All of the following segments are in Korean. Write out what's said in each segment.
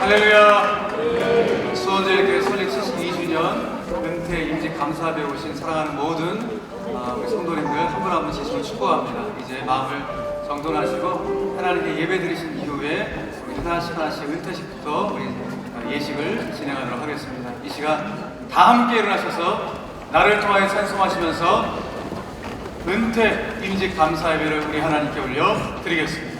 할렐루야. 수원제일교회 설립 72주년 은퇴 임직 감사합에 오신 사랑하는 모든 우리 성도님들 한 분 한 분 진심으로 축복합니다. 이제 마음을 정돈하시고 하나님께 예배 드리신 이후에 우리 하나씩 은퇴식부터 우리 예식을 진행하도록 하겠습니다. 이 시간 다 함께 일어나셔서 나를 통하여 찬송하시면서 은퇴 임직 감사 예배를 우리 하나님께 올려 드리겠습니다.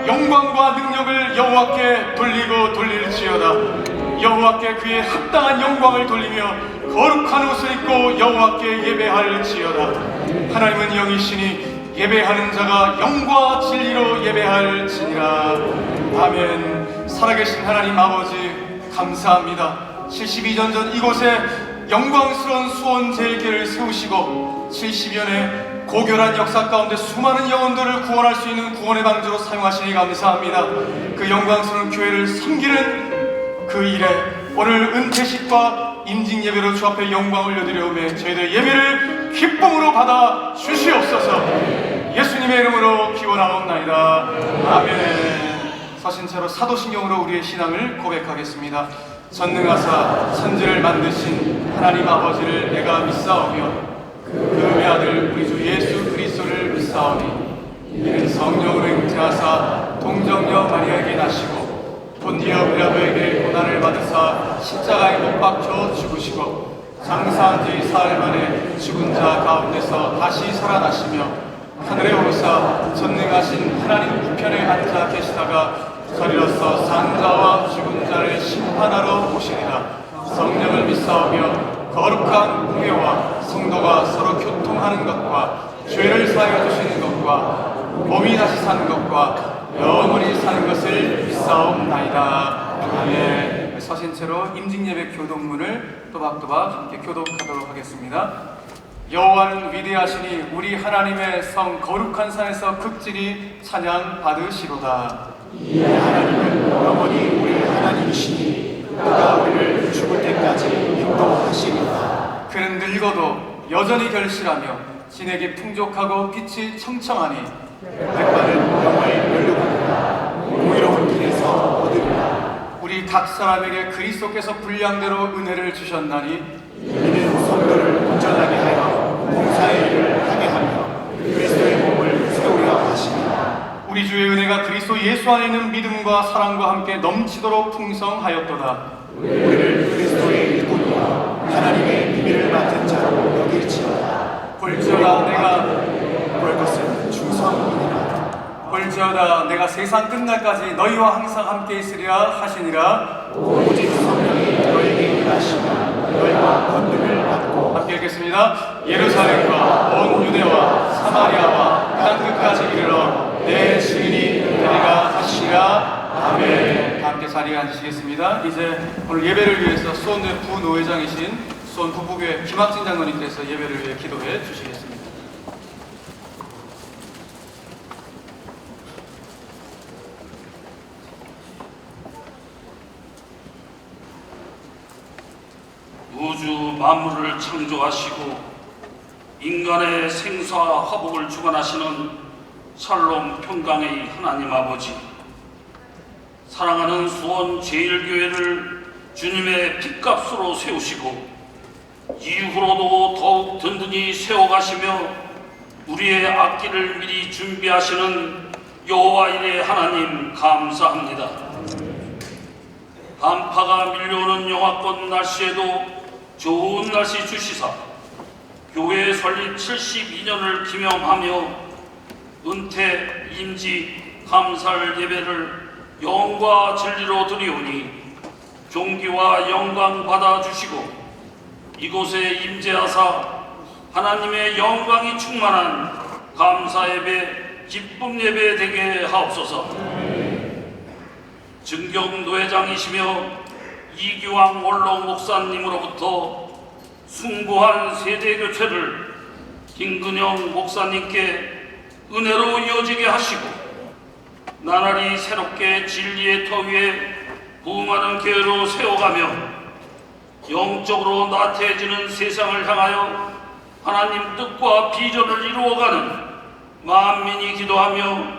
영광과 능력을 여호와께 돌리고 돌릴지어다. 여호와께 그의 합당한 영광을 돌리며 거룩한 옷을 입고 여호와께 예배할지어다. 하나님은 영이시니 예배하는 자가 영과 진리로 예배할지니라. 아멘. 살아계신 하나님 아버지 감사합니다. 72년 전 이곳에 영광스러운 수원제일교회를 세우시고 70년의 고결한 역사 가운데 수많은 영혼들을 구원할 수 있는 구원의 방주로 사용하시니 감사합니다. 그 영광스러운 교회를 섬기는 그 일에 오늘 은퇴식과 임직 예배로 주 앞에 영광 올려드려오며 저희들 예배를 기쁨으로 받아 주시옵소서. 예수님의 이름으로 기원하옵나이다. 아멘. 서신처로 사도신경으로 우리의 신앙을 고백하겠습니다. 전능하사 천지를 만드신 하나님 아버지를 내가 믿사오며 그 외아들 우리 주 예수 그리스도를 믿사오니 이는 성령으로 잉태하사 동정녀 마리아에게 나시고 본디어 빌라도에게 고난을 받으사 십자가에 못 박혀 죽으시고 장사한 지 사흘 만에 죽은 자 가운데서 다시 살아나시며 하늘에 오르사 전능하신 하나님 우편에 앉아 계시다가 저리로서 산자와 죽은 자를 심판하러 오시리라. 성령을 믿사오며 거룩한 공예와 성도가 서로 교통하는 것과 죄를 사하여 주시는 것과 몸이 다시 사는 것과 영원히 사는 것을 믿사옵나이다. 아멘. 서신체로 임직예배 교독문을 또박또박 함께 교독하도록 하겠습니다. 여호와는 위대하시니 우리 하나님의 성 거룩한 산에서 극진히 찬양 받으시로다. 이 하나님은 영원히 우리 하나님이시니 그가 우리를 죽을 때까지 인도하시리라. 그는 늙어도 여전히 결실하며 진에게 풍족하고 빛이 청청하니 백발은 영을 열려보리라. 공의로운 길에서 얻으리라. 우리 각 사람에게 그리스도께서 분량대로 은혜를 주셨나니 이는 성도를 온전하게 하여 봉사의 일을 하게 하며 그리스도의 몸을 세우려 하시니라. 우리 주의 은혜가 그리스도 예수 안에 있는 믿음과 사랑과 함께 넘치도록 풍성하였도다. 우리를 그리스도의 일꾼이여 하나님의 비밀을 맡은 자로 여길지어다. 볼지어다 내가 볼 것은 충성이니라. 볼지어다 내가 세상 끝날까지 너희와 항상 함께 있으리라 하시니라. 오직 성령이 너에게 일하시면 너희가 권능을 받고 함께 읽겠습니다. 예루살렘과 온 유대와 사마리아와 땅 끝까지 이르러 내 증인이 되리라 하시니라. 아멘. 함께 자리에 앉으시겠습니다. 이제 오늘 예배를 위해서 수원대 부노회장이신 수원 북부교회 김학진 장로님께서 예배를 위해 기도해 주시겠습니다. 우주 만물을 창조하시고 인간의 생사와 화복을 주관하시는 샬롬 평강의 하나님 아버지, 사랑하는 수원 제1교회를 주님의 핏값으로 세우시고 이후로도 더욱 든든히 세워가시며 우리의 앞길을 미리 준비하시는 여호와 이레 하나님 감사합니다. 한파가 밀려오는 영하권 날씨에도 좋은 날씨 주시사 교회 설립 72년을 기념하며 은퇴, 임지, 감사를 예배를 영과 진리로 드리오니 존귀와 영광 받아주시고 이곳에 임재하사 하나님의 영광이 충만한 감사 예배, 기쁨 예배 되게 하옵소서. 증경노회장이시며 이규왕 원로 목사님으로부터 숭고한 세대교체를 김근영 목사님께 은혜로 이어지게 하시고 나날이 새롭게 진리의 터 위에 부흥하는 교회로 세워가며 영적으로 나태해지는 세상을 향하여 하나님 뜻과 비전을 이루어가는 만민이 기도하며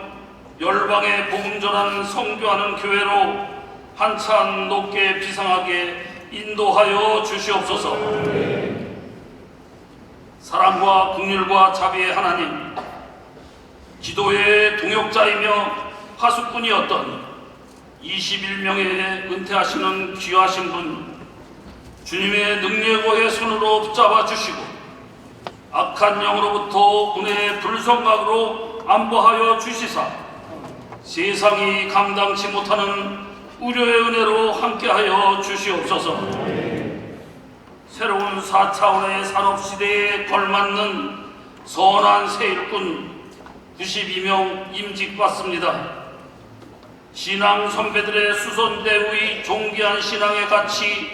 열방에 복음 전하는 성교하는 교회로 한참 높게 비상하게 인도하여 주시옵소서. 사랑과 긍휼과 자비의 하나님, 기도의 동역자이며 파수꾼이었던 21명의 은퇴하시는 귀하신 분, 주님의 능력의 손으로 붙잡아 주시고 악한 영으로부터 은혜의 불성각으로 안보하여 주시사 세상이 감당치 못하는 우려의 은혜로 함께하여 주시옵소서. 새로운 4차원의 산업시대에 걸맞는 선한 세일꾼 92명 임직받습니다. 신앙 선배들의 수선대의 존귀한 신앙의 가치,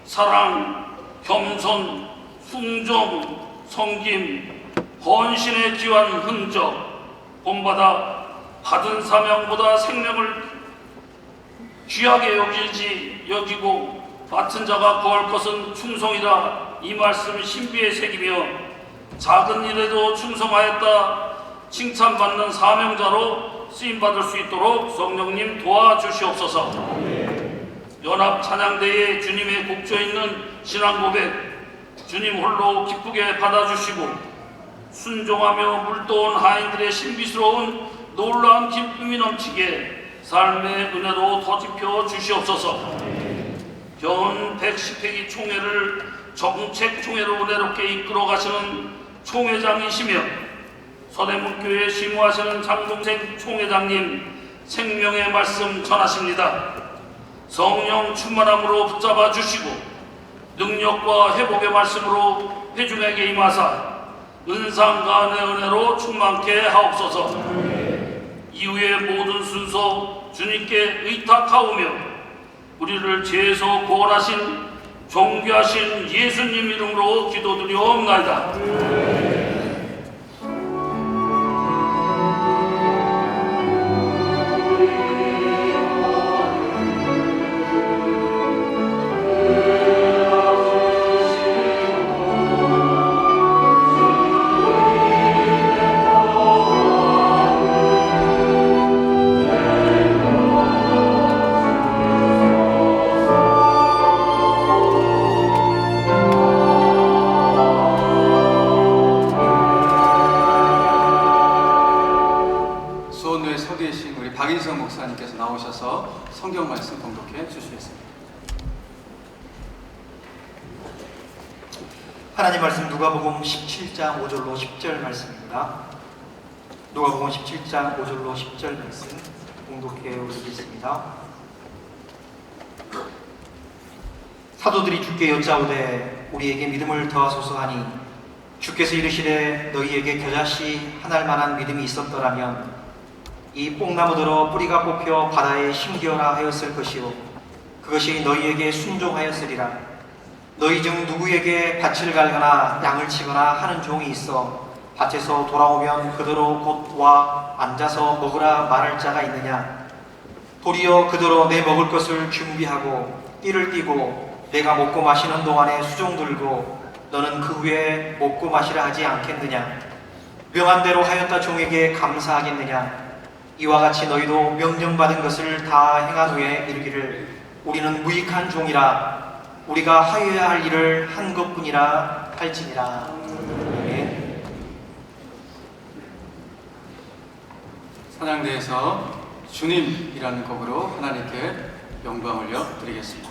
사랑, 겸손, 순종, 섬김, 헌신의 귀한 흔적 본받아 받은 사명보다 생명을 귀하게 여기고 맡은 자가 구할 것은 충성이라 이 말씀 신비에 새기며 작은 일에도 충성하였다 칭찬받는 사명자로 쓰임받을 수 있도록 성령님 도와주시옵소서. 연합 찬양대에 주님의 곡조 있는 신앙 고백 주님 홀로 기쁘게 받아주시고 순종하며 물도온 하인들의 신비스러운 놀라운 기쁨이 넘치게 삶의 은혜로 더집혀 주시옵소서. 견 110회기 총회를 정책 총회로 은혜롭게 이끌어 가시는 총회장이시며 서대문교회 심우하시는 장동생 총회장님 생명의 말씀 전하십니다. 성령 충만함으로 붙잡아 주시고 능력과 회복의 말씀으로 회중에게 임하사 은상과 은혜로 충만케 하옵소서. 이후의 모든 순서 주님께 의탁하오며 우리를 죄에서 구원하신 존귀하신 예수님 이름으로 기도드리옵나이다. 박인성 목사님께서 나오셔서 성경 말씀 봉독해 주시겠습니다. 하나님 말씀 누가복음 17장 5절로 10절 말씀입니다. 누가복음 17장 5절로 10절 말씀 봉독해 올리겠습니다. 사도들이 주께 여짜오되 우리에게 믿음을 더하소서 하니 주께서 이르시되 너희에게 겨자씨 하나할 만한 믿음이 있었더라면 이 뽕나무더러 뿌리가 뽑혀 바다에 심기어라 하였을 것이요 그것이 너희에게 순종하였으리라. 너희 중 누구에게 밭을 갈거나 양을 치거나 하는 종이 있어 밭에서 돌아오면 그대로 곧 와 앉아서 먹으라 말할 자가 있느냐? 도리어 그대로 내 먹을 것을 준비하고 띠를 띠고 내가 먹고 마시는 동안에 수종 들고 너는 그 후에 먹고 마시라 하지 않겠느냐? 명한 대로 하였다 종에게 감사하겠느냐? 이와 같이 너희도 명령받은 것을 다 행한 후에 이르기를 우리는 무익한 종이라 우리가 하여야 할 일을 한 것뿐이라 할지니라. 네. 찬양대에서 주님이라는 곡으로 하나님께 영광 올려 드리겠습니다.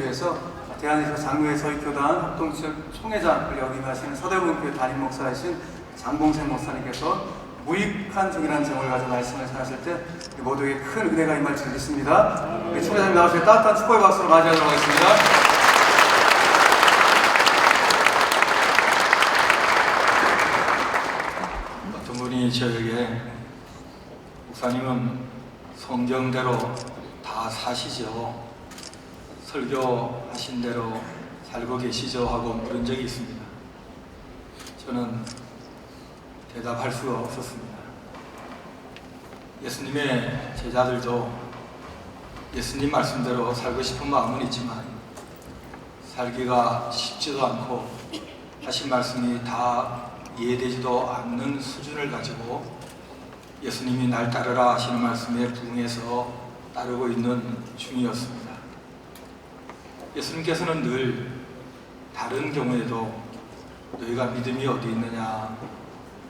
위해서 대한에서 장로회 서익교단 합동 총회장을 역임하시는 서대문교회 담임 목사이신 장봉생 목사님께서 무익한 종이라는 제목을 가지고 말씀을 전하실 때 모두에게 큰 은혜가 임할 줄 믿습니다. 우리 총회장님 나오실 때 따뜻한 축복의 박수로 맞이하도록 하겠습니다. 어떤 분이 저에게 목사님은 성경대로 다 사시죠, 설교하신 대로 살고 계시죠 하고 물은 적이 있습니다. 저는 대답할 수가 없었습니다. 예수님의 제자들도 예수님 말씀대로 살고 싶은 마음은 있지만 살기가 쉽지도 않고 하신 말씀이 다 이해되지도 않는 수준을 가지고 예수님이 날 따르라 하시는 말씀에 부응해서 따르고 있는 중이었습니다. 예수님께서는 늘 다른 경우에도 너희가 믿음이 어디 있느냐,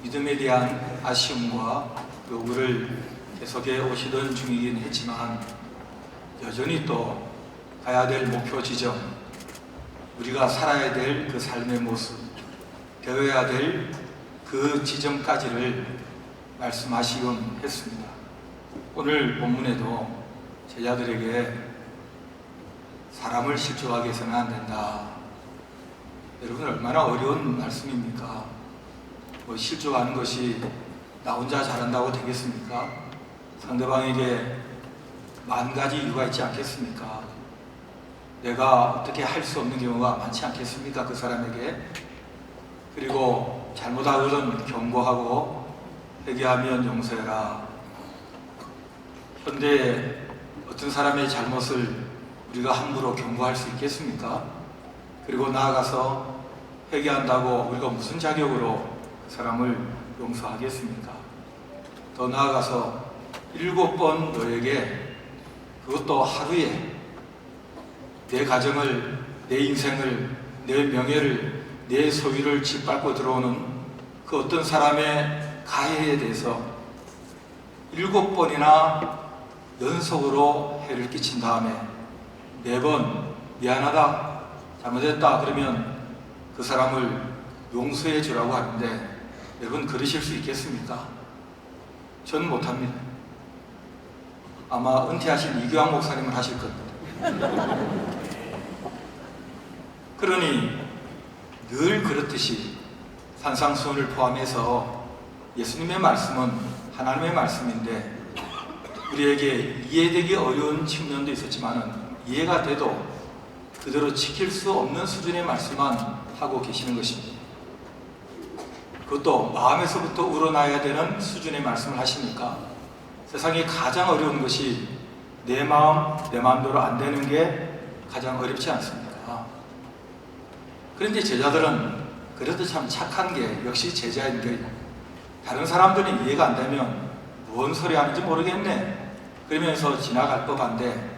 믿음에 대한 아쉬움과 요구를 계속해 오시던 중이긴 했지만 여전히 또 가야 될 목표 지점, 우리가 살아야 될 그 삶의 모습, 되어야 될 그 지점까지를 말씀하시곤 했습니다. 오늘 본문에도 제자들에게 사람을 실족하게 해서는 안 된다. 여러분, 얼마나 어려운 말씀입니까? 뭐 실족하는 것이 나 혼자 잘한다고 되겠습니까? 상대방에게 만 가지 이유가 있지 않겠습니까? 내가 어떻게 할 수 없는 경우가 많지 않겠습니까? 그 사람에게. 그리고 잘못하거든 경고하고 회개하면 용서해라. 현대에 어떤 사람의 잘못을 우리가 함부로 경고할 수 있겠습니까? 그리고 나아가서 회개한다고 우리가 무슨 자격으로 그 사람을 용서하겠습니까? 더 나아가서 7번 너에게, 그것도 하루에 내 가정을, 내 인생을, 내 명예를, 내 소유를 짓밟고 들어오는 그 어떤 사람의 가해에 대해서 7번이나 연속으로 해를 끼친 다음에 4번 미안하다, 잘못했다 그러면 그 사람을 용서해 주라고 하는데 여러분, 그러실 수 있겠습니까? 저는 못합니다. 아마 은퇴하신 이규환 목사님은 하실 겁니다. 그러니 늘 그렇듯이 산상수훈을 포함해서 예수님의 말씀은 하나님의 말씀인데 우리에게 이해되기 어려운 측면도 있었지만 이해가 돼도 그대로 지킬 수 없는 수준의 말씀만 하고 계시는 것입니다. 그것도 마음에서부터 우러나야 되는 수준의 말씀을 하시니까 세상에 가장 어려운 것이 내 마음, 내 마음대로 안 되는 게 가장 어렵지 않습니까? 그런데 제자들은 그래도 참 착한 게 역시 제자인데 다른 사람들이 이해가 안 되면 뭔 소리 하는지 모르겠네 그러면서 지나갈 법한데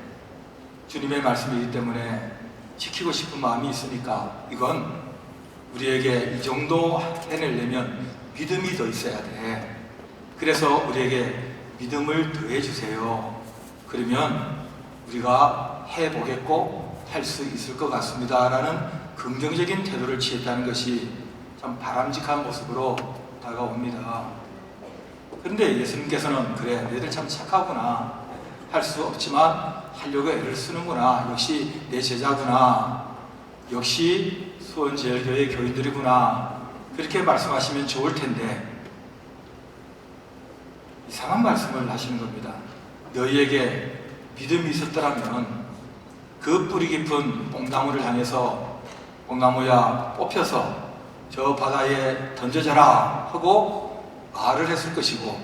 주님의 말씀이기 때문에 지키고 싶은 마음이 있으니까 이건 우리에게 이 정도 해내려면 믿음이 더 있어야 돼. 그래서 우리에게 믿음을 더해 주세요. 그러면 우리가 해보겠고 할 수 있을 것 같습니다 라는 긍정적인 태도를 취했다는 것이 참 바람직한 모습으로 다가옵니다. 그런데 예수님께서는 그래, 너희들 참 착하구나, 할 수 없지만 하려고 애를 쓰는구나, 역시 내 제자구나, 역시 수원제일교회 교인들이구나, 그렇게 말씀하시면 좋을 텐데 이상한 말씀을 하시는 겁니다. 너희에게 믿음이 있었더라면 그 뿌리 깊은 뽕나무를 향해서 뽕나무야 뽑혀서 저 바다에 던져져라 하고 말을 했을 것이고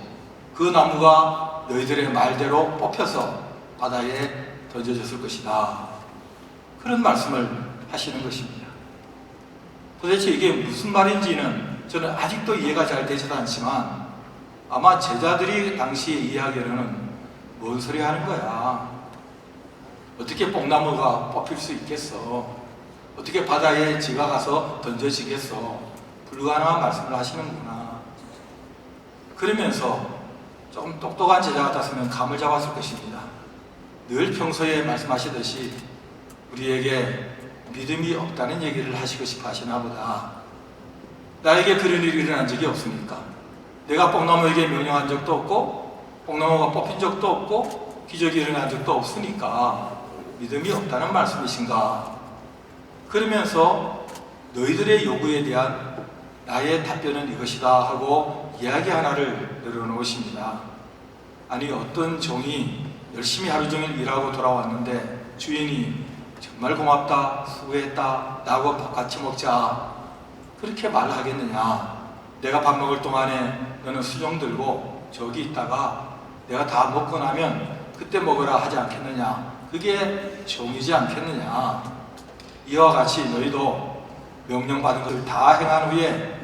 그 나무가 너희들의 말대로 뽑혀서 바다에 던져졌을 것이다. 그런 말씀을 하시는 것입니다. 도대체 이게 무슨 말인지는 저는 아직도 이해가 잘 되지도 않지만 아마 제자들이 당시에 이해하기로는 뭔 소리 하는 거야, 어떻게 뽕나무가 뽑힐 수 있겠어, 어떻게 바다에 지가 가서 던져지겠어, 불가능한 말씀을 하시는구나. 그러면서 조금 똑똑한 제자 같았으면 감을 잡았을 것입니다. 늘 평소에 말씀하시듯이 우리에게 믿음이 없다는 얘기를 하시고 싶어 하시나 보다. 나에게 그런 일이 일어난 적이 없으니까. 내가 뽕나무에게 명령한 적도 없고 뽕나무가 뽑힌 적도 없고 기적이 일어난 적도 없으니까 믿음이 없다는 말씀이신가? 그러면서 너희들의 요구에 대한 나의 답변은 이것이다 하고 이야기 하나를 내려놓으십니다. 아니, 어떤 종이 열심히 하루 종일 일하고 돌아왔는데 주인이 정말 고맙다, 수고했다, 나하고 밥 같이 먹자, 그렇게 말하겠느냐? 내가 밥 먹을 동안에 너는 수종 들고 저기 있다가 내가 다 먹고 나면 그때 먹으라 하지 않겠느냐? 그게 종이지 않겠느냐? 이와 같이 너희도 명령받은 것을 다 행한 후에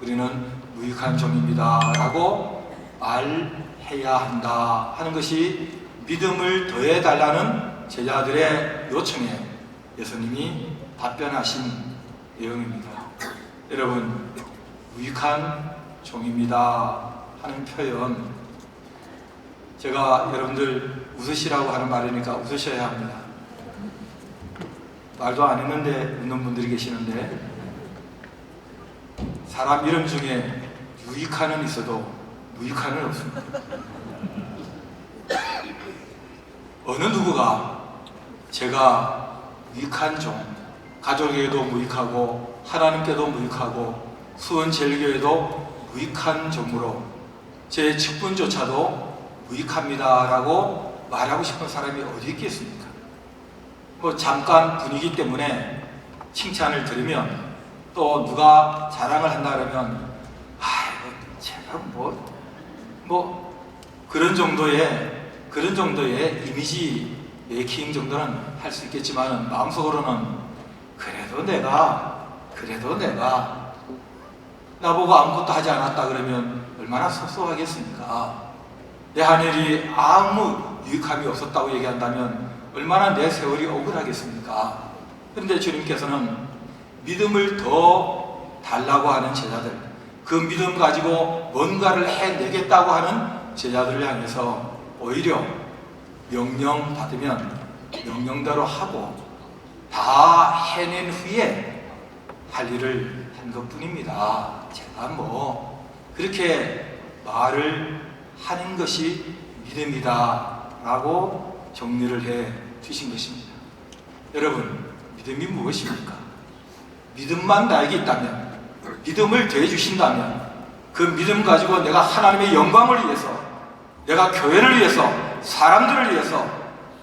우리는 무익한 종입니다 라고 말해야 한다 하는 것이 믿음을 더해달라는 제자들의 요청에 예수님이 답변하신 내용입니다. 여러분, 무익한 종입니다 하는 표현, 제가 여러분들 웃으시라고 하는 말이니까 웃으셔야 합니다. 말도 안 했는데 웃는 분들이 계시는데, 사람 이름 중에 유익한은 있어도 무익한은 없습니다. 어느 누구가 제가 무익한 종, 가족에게도 무익하고 하나님께도 무익하고 수원제일교회도 무익한 종으로 제 직분조차도 무익합니다 라고 말하고 싶은 사람이 어디 있겠습니까? 뭐 잠깐 분위기 때문에 칭찬을 들으면 또 누가 자랑을 한다 그러면 제가 뭐 그런 정도의 이미지 메이킹 정도는 할 수 있겠지만 마음속으로는 그래도 내가 나보고 아무것도 하지 않았다 그러면 얼마나 섭섭하겠습니까? 내 하늘이 아무 유익함이 없었다고 얘기한다면 얼마나 내 세월이 억울하겠습니까? 그런데 주님께서는 믿음을 더 달라고 하는 제자들, 그 믿음 가지고 뭔가를 해내겠다고 하는 제자들을 향해서 오히려 명령 받으면 명령대로 하고 다 해낸 후에 할 일을 한 것뿐입니다. 제가 뭐 그렇게 말을 하는 것이 믿음이다 라고 정리를 해 주신 것입니다. 여러분, 믿음이 무엇입니까? 믿음만 나에게 있다면, 믿음을 더해 주신다면 그 믿음 가지고 내가 하나님의 영광을 위해서, 내가 교회를 위해서, 사람들을 위해서,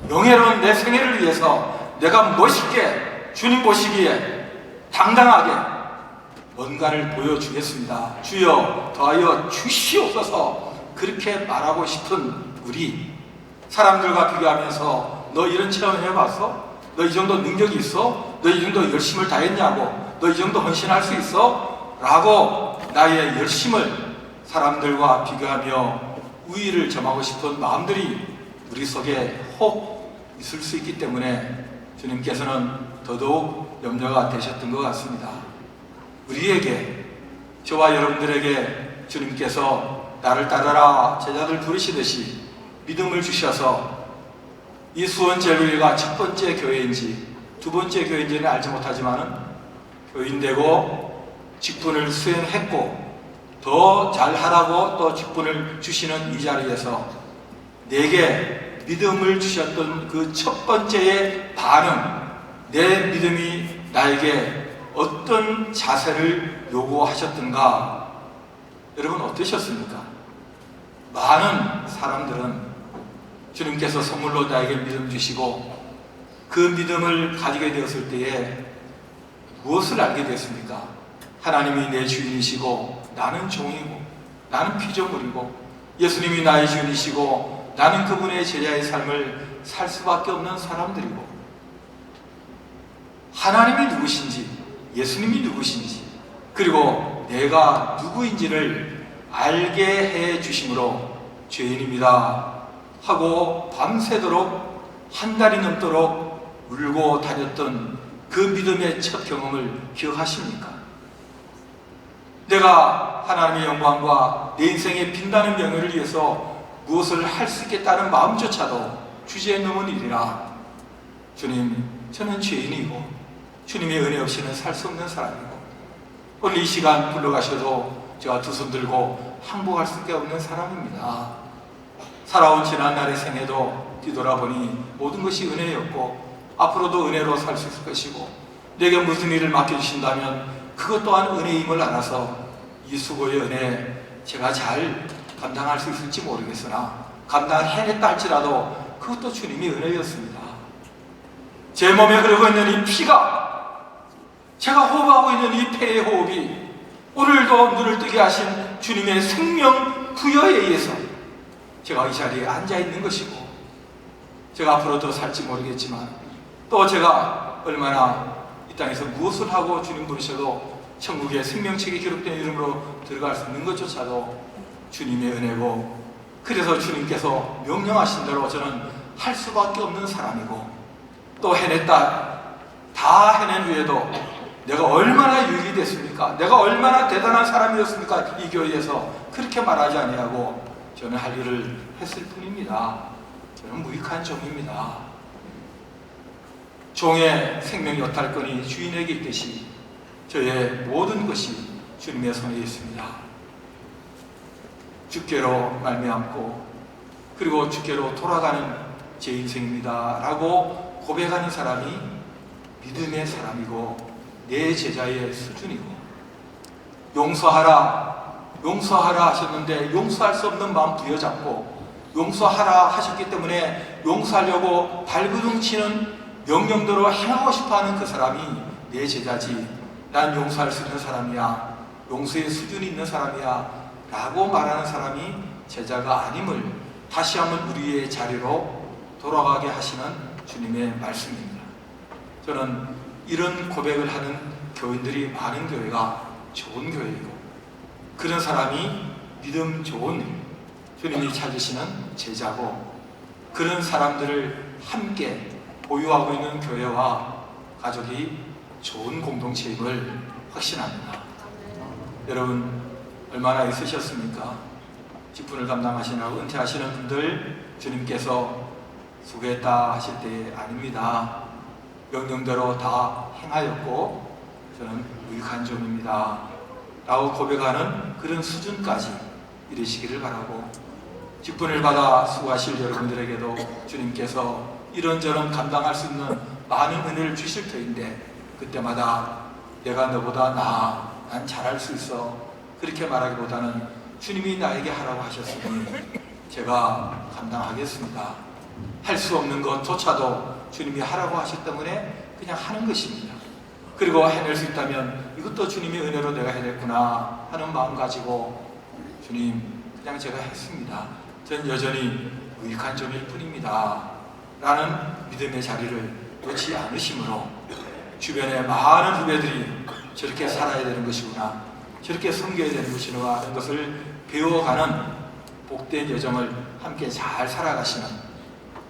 명예로운 내 생애를 위해서 내가 멋있게 주님 보시기에 당당하게 뭔가를 보여주겠습니다. 주여 더하여 주시옵소서. 그렇게 말하고 싶은 우리, 사람들과 비교하면서 너 이런 체험 해봤어? 너 이 정도 능력이 있어? 너 이 정도 열심을 다했냐고? 너 이 정도 헌신할 수 있어? 라고 나의 열심을 사람들과 비교하며 우위를 점하고 싶은 마음들이 우리 속에 혹 있을 수 있기 때문에 주님께서는 더더욱 염려가 되셨던 것 같습니다. 우리에게, 저와 여러분들에게 주님께서 나를 따르라 제자들 부르시듯이 믿음을 주셔서 이 수원제일교회가 첫 번째 교회인지 두 번째 교회인지는 알지 못하지만 교인되고 직분을 수행했고 더 잘하라고 또 직분을 주시는 이 자리에서 내게 믿음을 주셨던 그 첫 번째의 반응, 내 믿음이 나에게 어떤 자세를 요구하셨던가, 여러분 어떠셨습니까? 많은 사람들은 주님께서 선물로 나에게 믿음 주시고 그 믿음을 가지게 되었을 때에 무엇을 알게 됐습니까? 하나님이 내 주인이시고 나는 종이고 나는 피조물이고 예수님이 나의 주인이시고 나는 그분의 제자의 삶을 살 수밖에 없는 사람들이고 하나님이 누구신지 예수님이 누구신지 그리고 내가 누구인지를 알게 해 주심으로 죄인입니다 하고 밤새도록 한 달이 넘도록 울고 다녔던 그 믿음의 첫 경험을 기억하십니까? 내가 하나님의 영광과 내 인생의 빛나는 명예를 위해서 무엇을 할 수 있겠다는 마음조차도 주제에 넘은 일이라 주님 저는 죄인이고 주님의 은혜 없이는 살 수 없는 사람이고 오늘 이 시간 불러가셔도 제가 두 손 들고 항복할 수밖에 없는 사람입니다. 살아온 지난날의 생애도 뒤돌아보니 모든 것이 은혜였고 앞으로도 은혜로 살 수 있을 것이고 내게 무슨 일을 맡겨주신다면 그것 또한 은혜임을 알아서 이 수고의 은혜 제가 잘 감당할 수 있을지 모르겠으나 감당해냈다 할지라도 그것도 주님의 은혜였습니다. 제 몸에 흐르고 있는 이 피가 제가 호흡하고 있는 이 폐의 호흡이 오늘도 눈을 뜨게 하신 주님의 생명 부여에 의해서 제가 이 자리에 앉아 있는 것이고 제가 앞으로 더 살지 모르겠지만 또 제가 얼마나 이 땅에서 무엇을 하고 주님 부르셔도 천국의 생명책에 기록된 이름으로 들어갈 수 있는 것조차도 주님의 은혜고 그래서 주님께서 명령하신 대로 저는 할 수밖에 없는 사람이고 또 해냈다 다 해낸 후에도 내가 얼마나 유익이 됐습니까? 내가 얼마나 대단한 사람이었습니까? 이 교회에서 그렇게 말하지 아니하고 저는 할 일을 했을 뿐입니다. 저는 무익한 종입니다. 종의 생명 여탈권이 주인에게 있듯이 저의 모든 것이 주님의 손에 있습니다. 주께로 말미암고 그리고 주께로 돌아가는 제 인생입니다 라고 고백하는 사람이 믿음의 사람이고 내 제자의 수준이고 용서하라 하셨는데 용서할 수 없는 마음 부여잡고 용서하라 하셨기 때문에 용서하려고 발버둥 치는 명령대로 행하고 싶어하는 그 사람이 내 제자지 난 용서할 수 있는 사람이야 용서의 수준이 있는 사람이야 라고 말하는 사람이 제자가 아님을 다시 한번 우리의 자리로 돌아가게 하시는 주님의 말씀입니다. 저는 이런 고백을 하는 교인들이 많은 교회가 좋은 교회이고 그런 사람이 믿음 좋은 주님이 찾으시는 제자고 그런 사람들을 함께 보유하고 있는 교회와 가족이 좋은 공동체임을 확신합니다. 여러분 얼마나 있으셨습니까? 직분을 감당하시느라고 은퇴하시는 분들 주님께서 수고했다 하실 때 아닙니다. 명령대로 다 행하였고 저는 무익한 종입니다 라고 고백하는 그런 수준까지 이르시기를 바라고 직분을 받아 수고하실 여러분들에게도 주님께서 이런저런 감당할 수 있는 많은 은혜를 주실 터인데 그때마다 내가 너보다 나아 난 잘할 수 있어 그렇게 말하기보다는 주님이 나에게 하라고 하셨으니 제가 감당하겠습니다. 할 수 없는 것조차도 주님이 하라고 하셨기 때문에 그냥 하는 것입니다. 그리고 해낼 수 있다면 이것도 주님의 은혜로 내가 해냈구나 하는 마음 가지고 주님 그냥 제가 했습니다. 전 여전히 무익한 종일 뿐입니다 라는 믿음의 자리를 놓지 않으심으로 주변의 많은 후배들이 저렇게 살아야 되는 것이구나 저렇게 섬겨야 되는 것이구나 하는 것을 배워가는 복된 여정을 함께 잘 살아가시는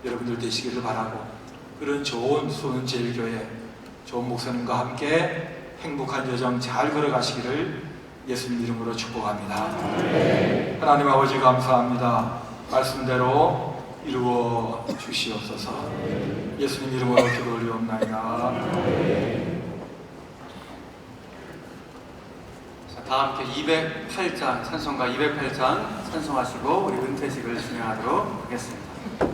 여러분들 되시기를 바라고 그런 좋은 수원제일교회 좋은 목사님과 함께 행복한 여정 잘 걸어가시기를 예수님 이름으로 축복합니다. 하나님 아버지 감사합니다. 말씀대로 이루어 주시옵소서. 예수님 이름으로 기도 올리옵나이다. 다 함께 208장 찬송가 208장 찬송하시고 우리 은퇴식을 진행하도록 하겠습니다.